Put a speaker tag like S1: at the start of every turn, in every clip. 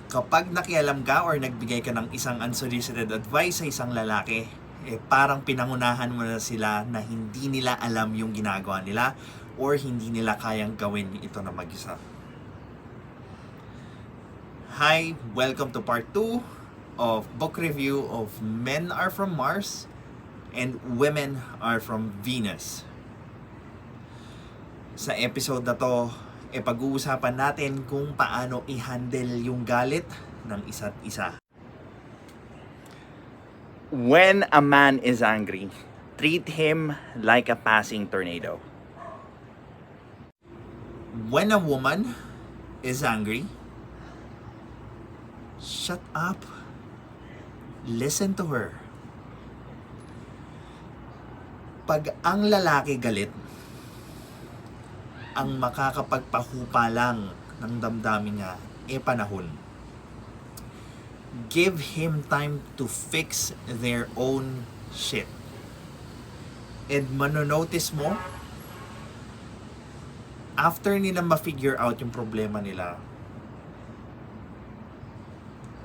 S1: Kapag nakialam ka or nagbigay ka ng isang unsolicited advice sa isang lalaki, parang pinangunahan mo na sila na hindi nila alam yung ginagawa nila or hindi nila kayang gawin ito na mag-isa. Hi, welcome to part 2 of book review of Men Are From Mars and Women Are From Venus. Sa episode na to, pag-uusapan natin kung paano i-handle yung galit ng isa't isa.
S2: When a man is angry, treat him like a passing tornado.
S1: When a woman is angry, shut up. Listen to her. Pag ang lalaki galit, ang makakapagpahupa lang ng damdamin niya panahon. Give him time to fix their own shit. And manonotice mo, after nila ma-figure out yung problema nila,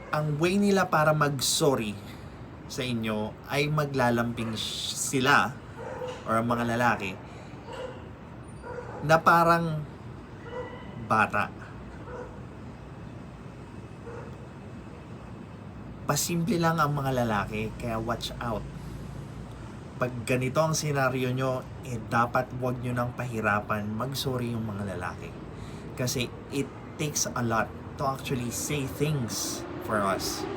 S1: ang way nila para mag-sorry sa inyo ay maglalamping sila or ang mga lalaki na parang bata. Pasimple lang ang mga lalaki, kaya watch out. Pag ganito ang senaryo nyo, dapat wag nyo nang pahirapan mag-sorry yung mga lalaki. Kasi it takes a lot to actually say things for us.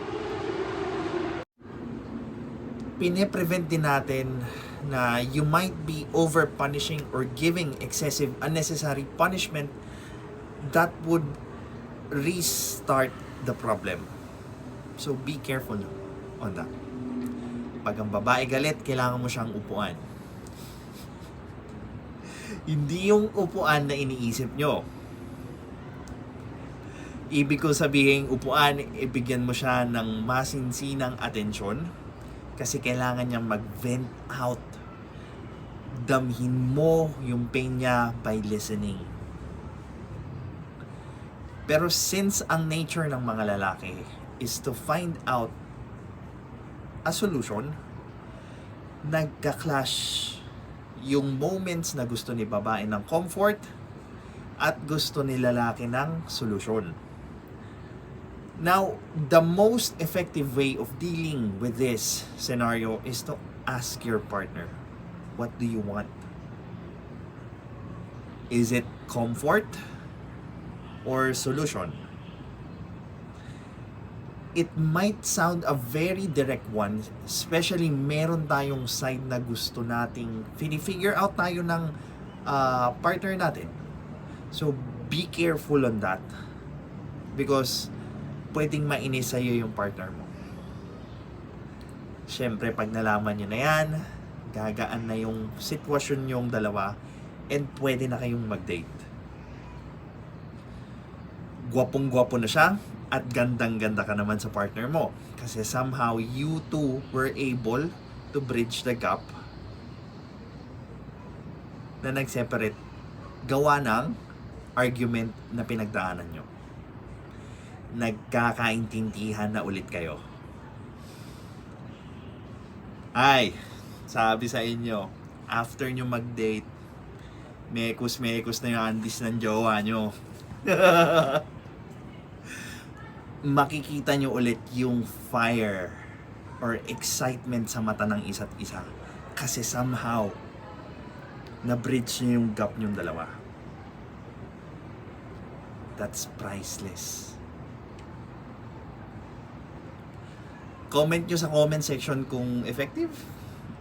S1: Pine-prevent din natin na you might be over-punishing or giving excessive, unnecessary punishment that would restart the problem. So be careful on that. Pag ang babae galit, kailangan mo siyang upuan. Hindi yung upuan na iniisip nyo. Ibig ko sabihin, upuan, ibigyan mo siya ng masinsinang atensyon kasi kailangan niyang mag-vent out. Damhin mo yung pain niya by listening. Pero since ang nature ng mga lalaki is to find out a solution, nagka-clash yung moments na gusto ni babae ng comfort at gusto ni lalaki ng solusyon. Now, the most effective way of dealing with this scenario is to ask your partner, what do you want? Is it comfort or solution? It might sound a very direct one, especially meron tayong side na gusto nating figure out tayo ng partner natin. So, be careful on that because pwedeng mainis sa'yo yung partner mo. Siyempre, pag nalaman nyo na yan, gagaan na yung sitwasyon yung dalawa and pwede na kayong mag-date. Gwapong-gwapo na siya at gandang-ganda ka naman sa partner mo. Kasi somehow, you two were able to bridge the gap na nag-separate gawa ng argument na pinagdaanan nyo. Nagkakaintindihan na ulit kayo. Ay, sabi sa inyo, after nyo mag-date, mekos-mekos na yung andis ng jowa nyo. Makikita nyo ulit yung fire or excitement sa mata ng isa't isa. Kasi somehow, na-bridge nyo yung gap nyong dalawa. That's priceless. Comment nyo sa comment section kung effective.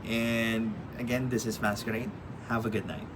S1: And again, this is Masquerade. Have a good night.